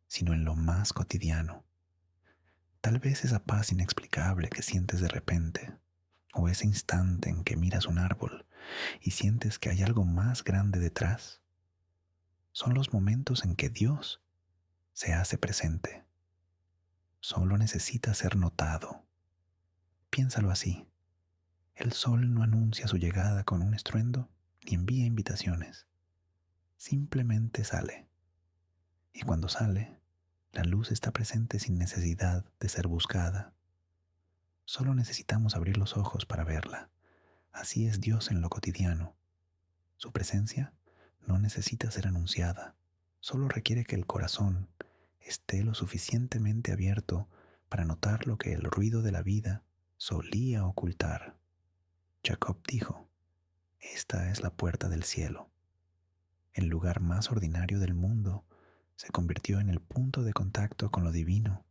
sino en lo más cotidiano. Tal vez esa paz inexplicable que sientes de repente, o ese instante en que miras un árbol y sientes que hay algo más grande detrás, son los momentos en que Dios se hace presente. Solo necesita ser notado. Piénsalo así. El sol no anuncia su llegada con un estruendo ni envía invitaciones. Simplemente sale. Y cuando sale, la luz está presente sin necesidad de ser buscada. Solo necesitamos abrir los ojos para verla. Así es Dios en lo cotidiano. Su presencia no necesita ser anunciada. Solo requiere que el corazón esté lo suficientemente abierto para notar lo que el ruido de la vida solía ocultar. Jacob dijo, esta es la puerta del cielo. El lugar más ordinario del mundo se convirtió en el punto de contacto con lo divino,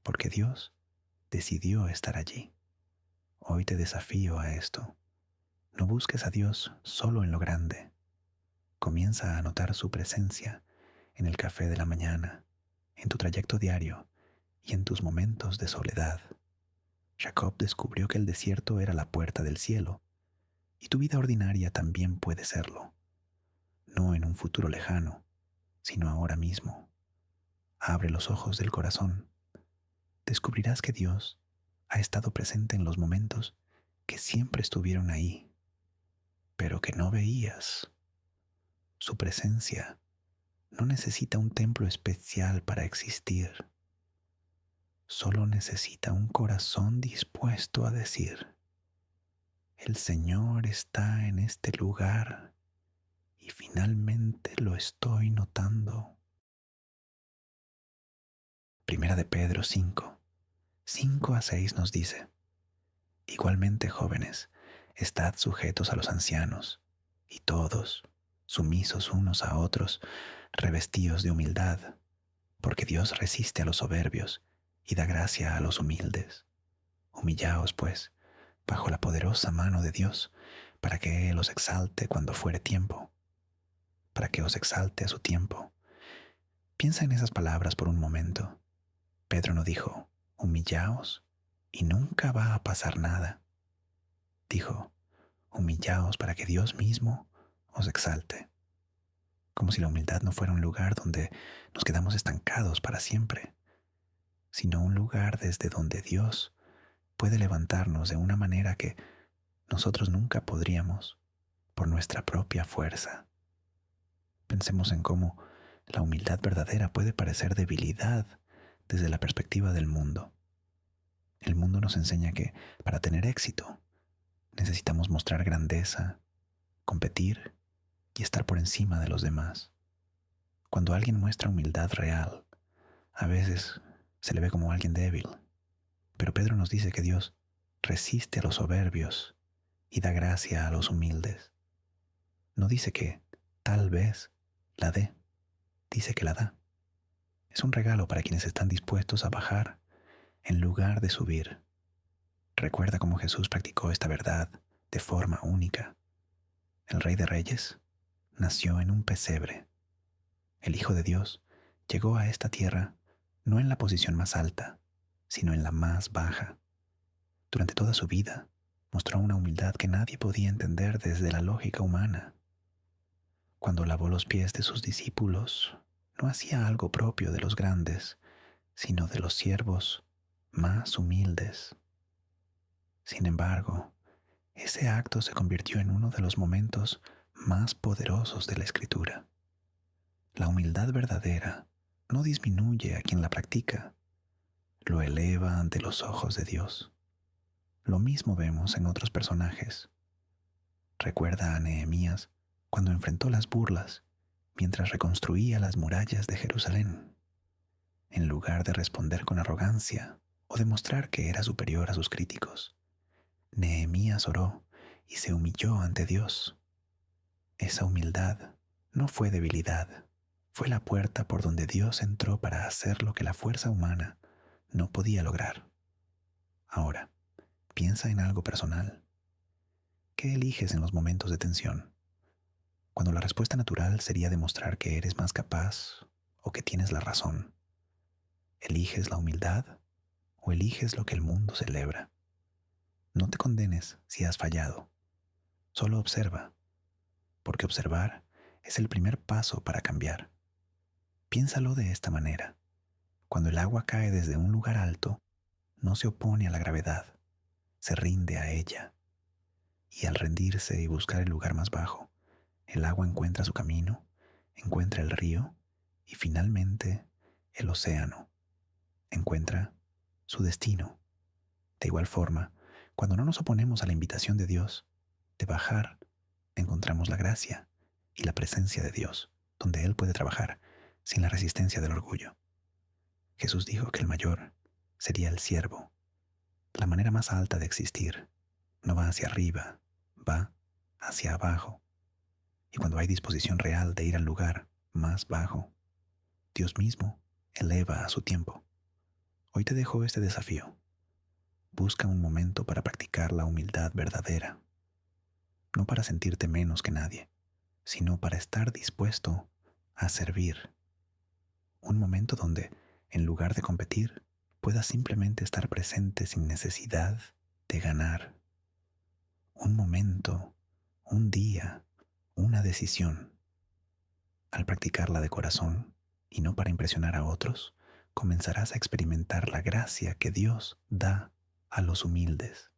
porque Dios decidió estar allí. Hoy te desafío a esto. No busques a Dios solo en lo grande. Comienza a notar su presencia en el café de la mañana, en tu trayecto diario y en tus momentos de soledad. Jacob descubrió que el desierto era la puerta del cielo, y tu vida ordinaria también puede serlo, no en un futuro lejano, sino ahora mismo. Abre los ojos del corazón. Descubrirás que Dios ha estado presente en los momentos que siempre estuvieron ahí, pero que no veías. Su presencia no necesita un templo especial para existir. Solo necesita un corazón dispuesto a decir, el Señor está en este lugar y finalmente lo estoy notando. Primera de Pedro 5, 5 a 6 nos dice, igualmente jóvenes, estad sujetos a los ancianos, y todos, sumisos unos a otros, revestidos de humildad, porque Dios resiste a los soberbios y da gracia a los humildes. Humillaos, pues, bajo la poderosa mano de Dios, para que Él os exalte cuando fuere tiempo, para que os exalte a su tiempo. Piensa en esas palabras por un momento. Pedro no dijo, humillaos y nunca va a pasar nada. Dijo, humillaos para que Dios mismo os exalte. Como si la humildad no fuera un lugar donde nos quedamos estancados para siempre, sino un lugar desde donde Dios puede levantarnos de una manera que nosotros nunca podríamos por nuestra propia fuerza. Pensemos en cómo la humildad verdadera puede parecer debilidad desde la perspectiva del mundo. El mundo nos enseña que para tener éxito necesitamos mostrar grandeza, competir y estar por encima de los demás. Cuando alguien muestra humildad real, a veces se le ve como alguien débil. Pero Pedro nos dice que Dios resiste a los soberbios y da gracia a los humildes. No dice que tal vez la dé, dice que la da. Es un regalo para quienes están dispuestos a bajar en lugar de subir. Recuerda cómo Jesús practicó esta verdad de forma única. El Rey de Reyes nació en un pesebre. El Hijo de Dios llegó a esta tierra no en la posición más alta, sino en la más baja. Durante toda su vida mostró una humildad que nadie podía entender desde la lógica humana. Cuando lavó los pies de sus discípulos, no hacía algo propio de los grandes, sino de los siervos más humildes. Sin embargo, ese acto se convirtió en uno de los momentos más poderosos de la Escritura. La humildad verdadera no disminuye a quien la practica, lo eleva ante los ojos de Dios. Lo mismo vemos en otros personajes. Recuerda a Nehemías cuando enfrentó las burlas mientras reconstruía las murallas de Jerusalén. En lugar de responder con arrogancia o demostrar que era superior a sus críticos, Nehemías oró y se humilló ante Dios. Esa humildad No fue debilidad, fue la puerta por donde Dios entró para hacer lo que la fuerza humana no podía lograr. Ahora, piensa en algo personal. ¿Qué eliges en los momentos de tensión? Cuando la respuesta natural sería demostrar que eres más capaz o que tienes la razón. ¿Eliges la humildad o eliges lo que el mundo celebra? No te condenes si has fallado. Solo observa, porque observar es el primer paso para cambiar. Piénsalo de esta manera. Cuando el agua cae desde un lugar alto, no se opone a la gravedad, se rinde a ella. Y al rendirse y buscar el lugar más bajo, el agua encuentra su camino, encuentra el río y finalmente el océano. Encuentra su destino. De igual forma, cuando no nos oponemos a la invitación de Dios de bajar, encontramos la gracia y la presencia de Dios, donde Él puede trabajar sin la resistencia del orgullo. Jesús dijo que el mayor sería el siervo. La manera más alta de existir no va hacia arriba, va hacia abajo. Y cuando hay disposición real de ir al lugar más bajo, Dios mismo eleva a su tiempo. Hoy te dejo este desafío. Busca un momento para practicar la humildad verdadera, no para sentirte menos que nadie, sino para estar dispuesto a servir. Un momento donde, en lugar de competir, puedas simplemente estar presente sin necesidad de ganar. Un momento, un día, una decisión. Al practicarla de corazón y no para impresionar a otros, comenzarás a experimentar la gracia que Dios da a los humildes.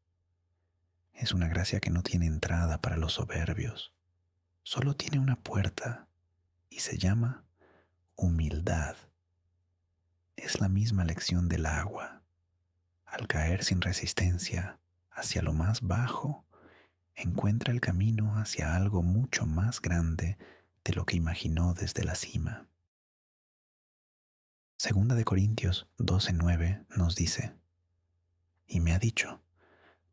Es una gracia que no tiene entrada para los soberbios, solo tiene una puerta y se llama humildad. Es la misma lección del agua. Al caer sin resistencia hacia lo más bajo, encuentra el camino hacia algo mucho más grande de lo que imaginó desde la cima. Segunda de Corintios 12:9 nos dice: y me ha dicho,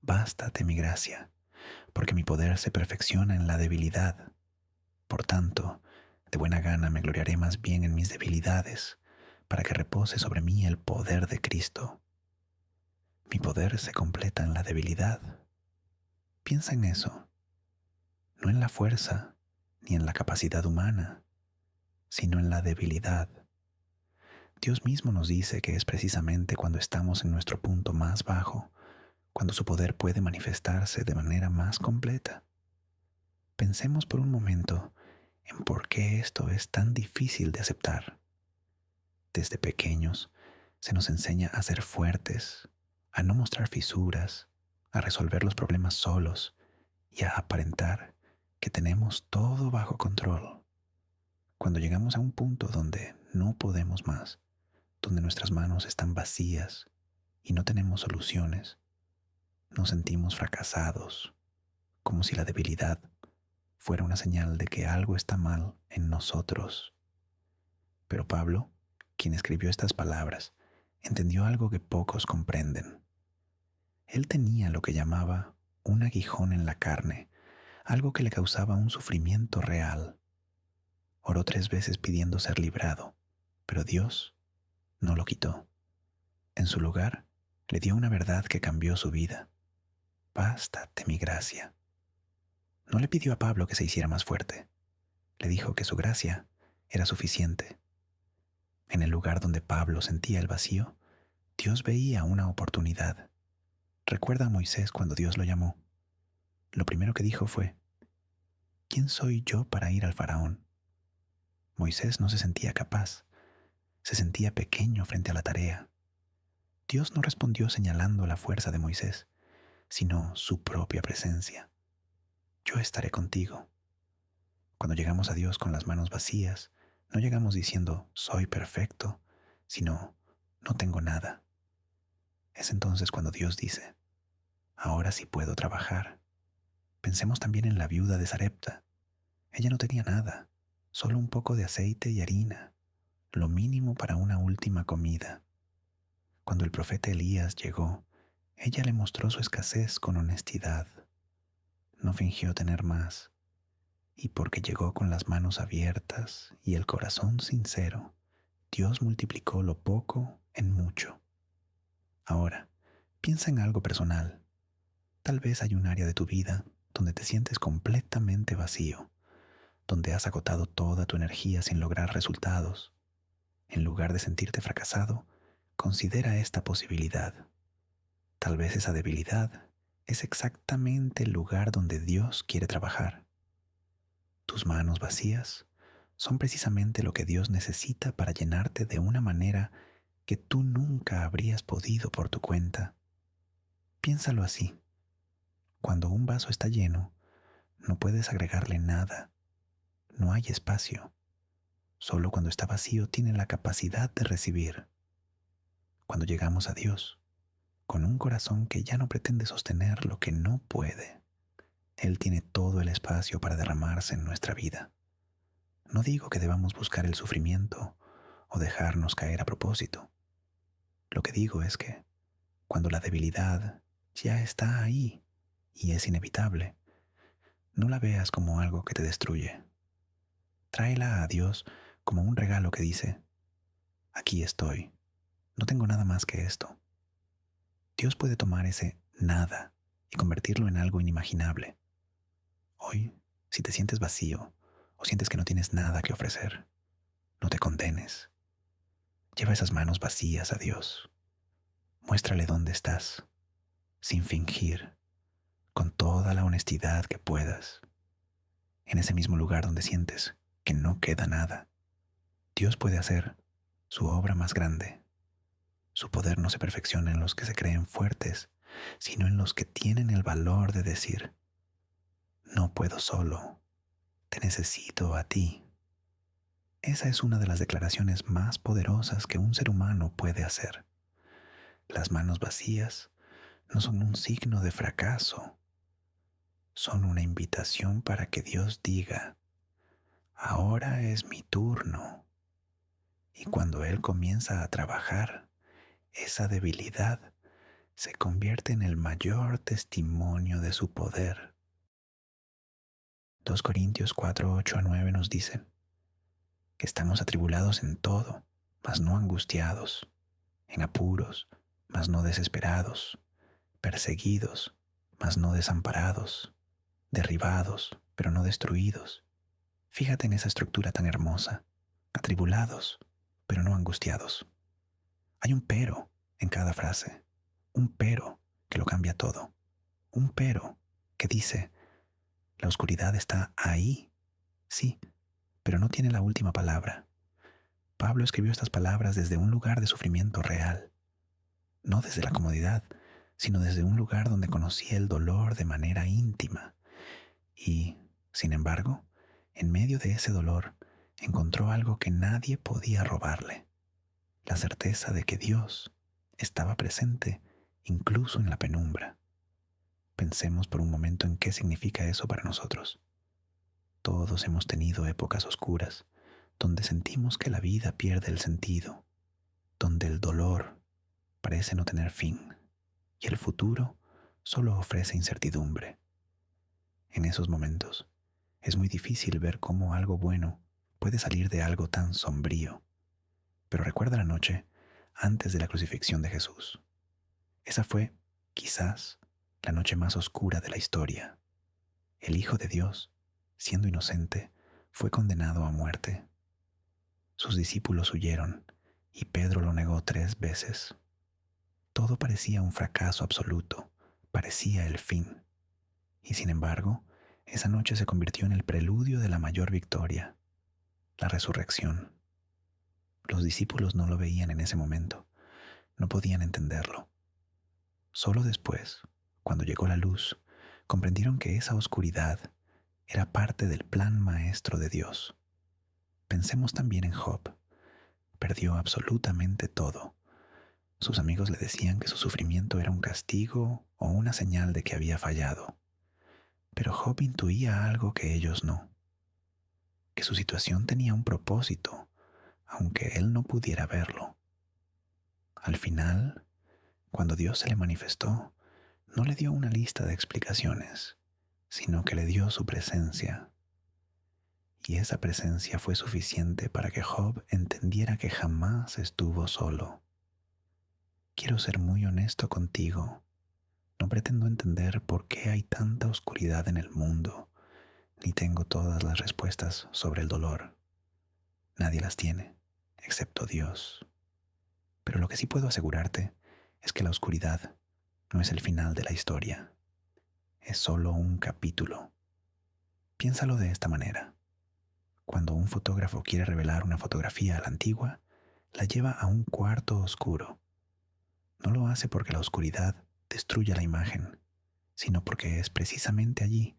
bástate mi gracia, porque mi poder se perfecciona en la debilidad. Por tanto, de buena gana me gloriaré más bien en mis debilidades, para que repose sobre mí el poder de Cristo. Mi poder se completa en la debilidad. Piensa en eso, no en la fuerza ni en la capacidad humana, sino en la debilidad. Dios mismo nos dice que es precisamente cuando estamos en nuestro punto más bajo, cuando su poder puede manifestarse de manera más completa. Pensemos por un momento en por qué esto es tan difícil de aceptar. Desde pequeños se nos enseña a ser fuertes, a no mostrar fisuras, a resolver los problemas solos y a aparentar que tenemos todo bajo control. Cuando llegamos a un punto donde no podemos más, donde nuestras manos están vacías y no tenemos soluciones, nos sentimos fracasados, como si la debilidad fuera una señal de que algo está mal en nosotros. Pero Pablo, quien escribió estas palabras, entendió algo que pocos comprenden. Él tenía lo que llamaba un aguijón en la carne, algo que le causaba un sufrimiento real. Oró 3 veces pidiendo ser librado, pero Dios no lo quitó. En su lugar, le dio una verdad que cambió su vida. Bástate mi gracia. No le pidió a Pablo que se hiciera más fuerte. Le dijo que su gracia era suficiente. En el lugar donde Pablo sentía el vacío, Dios veía una oportunidad. Recuerda a Moisés cuando Dios lo llamó. Lo primero que dijo fue: ¿quién soy yo para ir al faraón? Moisés no se sentía capaz, se sentía pequeño frente a la tarea. Dios no respondió señalando la fuerza de Moisés, sino su propia presencia. Yo estaré contigo. Cuando llegamos a Dios con las manos vacías, no llegamos diciendo soy perfecto, sino no tengo nada. Es entonces cuando Dios dice: ahora sí puedo trabajar. Pensemos también en la viuda de Sarepta. Ella no tenía nada, solo un poco de aceite y harina, lo mínimo para una última comida. Cuando el profeta Elías llegó, ella le mostró su escasez con honestidad. No fingió tener más. Y porque llegó con las manos abiertas y el corazón sincero, Dios multiplicó lo poco en mucho. Ahora, piensa en algo personal. Tal vez hay un área de tu vida donde te sientes completamente vacío, donde has agotado toda tu energía sin lograr resultados. En lugar de sentirte fracasado, considera esta posibilidad. Tal vez esa debilidad es exactamente el lugar donde Dios quiere trabajar. Tus manos vacías son precisamente lo que Dios necesita para llenarte de una manera que tú nunca habrías podido por tu cuenta. Piénsalo así. Cuando un vaso está lleno, no puedes agregarle nada. No hay espacio. Solo cuando está vacío tiene la capacidad de recibir. Cuando llegamos a Dios, con un corazón que ya no pretende sostener lo que no puede, Él tiene todo el espacio para derramarse en nuestra vida. No digo que debamos buscar el sufrimiento o dejarnos caer a propósito. Lo que digo es que cuando la debilidad ya está ahí y es inevitable, no la veas como algo que te destruye. Tráela a Dios como un regalo que dice, aquí estoy, no tengo nada más que esto. Dios puede tomar ese nada y convertirlo en algo inimaginable. Hoy, si te sientes vacío o sientes que no tienes nada que ofrecer, no te condenes. Lleva esas manos vacías a Dios. Muéstrale dónde estás, sin fingir, con toda la honestidad que puedas. En ese mismo lugar donde sientes que no queda nada, Dios puede hacer su obra más grande. Su poder no se perfecciona en los que se creen fuertes, sino en los que tienen el valor de decir, no puedo solo, te necesito a ti. Esa es una de las declaraciones más poderosas que un ser humano puede hacer. Las manos vacías no son un signo de fracaso, son una invitación para que Dios diga, ahora es mi turno. Y cuando Él comienza a trabajar, esa debilidad se convierte en el mayor testimonio de su poder. 2 Corintios 4, 8 a 9 nos dice que estamos atribulados en todo, mas no angustiados, en apuros, mas no desesperados, perseguidos, mas no desamparados, derribados, pero no destruidos. Fíjate en esa estructura tan hermosa, atribulados, pero no angustiados. Hay un pero en cada frase, un pero que lo cambia todo, un pero que dice, la oscuridad está ahí, sí, pero no tiene la última palabra. Pablo escribió estas palabras desde un lugar de sufrimiento real, no desde la comodidad, sino desde un lugar donde conocía el dolor de manera íntima. Y, sin embargo, en medio de ese dolor, encontró algo que nadie podía robarle, la certeza de que Dios estaba presente incluso en la penumbra. Pensemos por un momento en qué significa eso para nosotros. Todos hemos tenido épocas oscuras, donde sentimos que la vida pierde el sentido, donde el dolor parece no tener fin y el futuro solo ofrece incertidumbre. En esos momentos, es muy difícil ver cómo algo bueno puede salir de algo tan sombrío. Pero recuerda la noche antes de la crucifixión de Jesús. Esa fue, quizás, la noche más oscura de la historia. El Hijo de Dios, siendo inocente, fue condenado a muerte. Sus discípulos huyeron y Pedro lo negó 3 veces. Todo parecía un fracaso absoluto, parecía el fin. Y sin embargo, esa noche se convirtió en el preludio de la mayor victoria, la resurrección. Los discípulos no lo veían en ese momento, no podían entenderlo. Solo después, cuando llegó la luz, comprendieron que esa oscuridad era parte del plan maestro de Dios. Pensemos también en Job. Perdió absolutamente todo. Sus amigos le decían que su sufrimiento era un castigo o una señal de que había fallado. Pero Job intuía algo que ellos no, que su situación tenía un propósito, aunque él no pudiera verlo. Al final, cuando Dios se le manifestó, no le dio una lista de explicaciones, sino que le dio su presencia. Y esa presencia fue suficiente para que Job entendiera que jamás estuvo solo. Quiero ser muy honesto contigo. No pretendo entender por qué hay tanta oscuridad en el mundo, ni tengo todas las respuestas sobre el dolor. Nadie las tiene, excepto Dios. Pero lo que sí puedo asegurarte es que la oscuridad no es el final de la historia, es solo un capítulo. Piénsalo de esta manera. Cuando un fotógrafo quiere revelar una fotografía a la antigua, la lleva a un cuarto oscuro. No lo hace porque la oscuridad destruya la imagen, sino porque es precisamente allí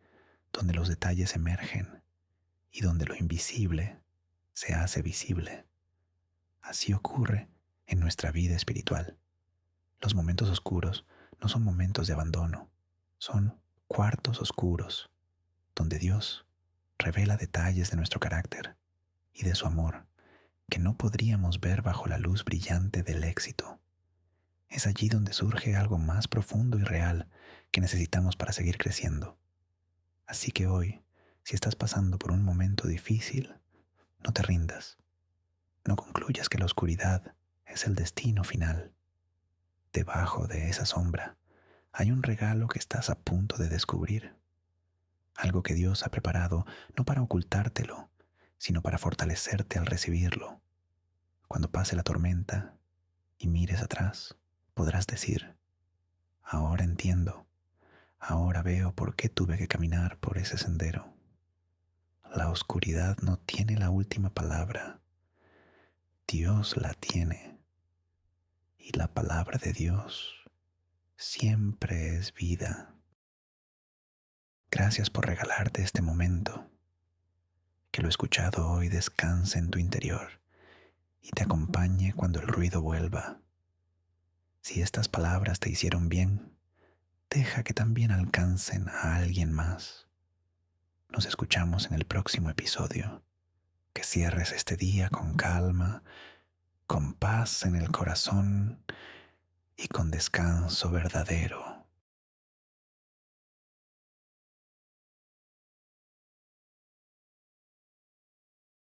donde los detalles emergen y donde lo invisible se hace visible. Así ocurre en nuestra vida espiritual. Los momentos oscuros no son momentos de abandono, son cuartos oscuros donde Dios revela detalles de nuestro carácter y de su amor que no podríamos ver bajo la luz brillante del éxito. Es allí donde surge algo más profundo y real que necesitamos para seguir creciendo. Así que hoy, si estás pasando por un momento difícil, no te rindas. No concluyas que la oscuridad es el destino final. Debajo de esa sombra hay un regalo que estás a punto de descubrir. Algo que Dios ha preparado no para ocultártelo, sino para fortalecerte al recibirlo. Cuando pase la tormenta y mires atrás, podrás decir, ahora entiendo, ahora veo por qué tuve que caminar por ese sendero. La oscuridad no tiene la última palabra, Dios la tiene. Y la palabra de Dios siempre es vida. Gracias por regalarte este momento. Que lo escuchado hoy descanse en tu interior y te acompañe cuando el ruido vuelva. Si estas palabras te hicieron bien, deja que también alcancen a alguien más. Nos escuchamos en el próximo episodio. Que cierres este día con calma, con paz en el corazón y con descanso verdadero.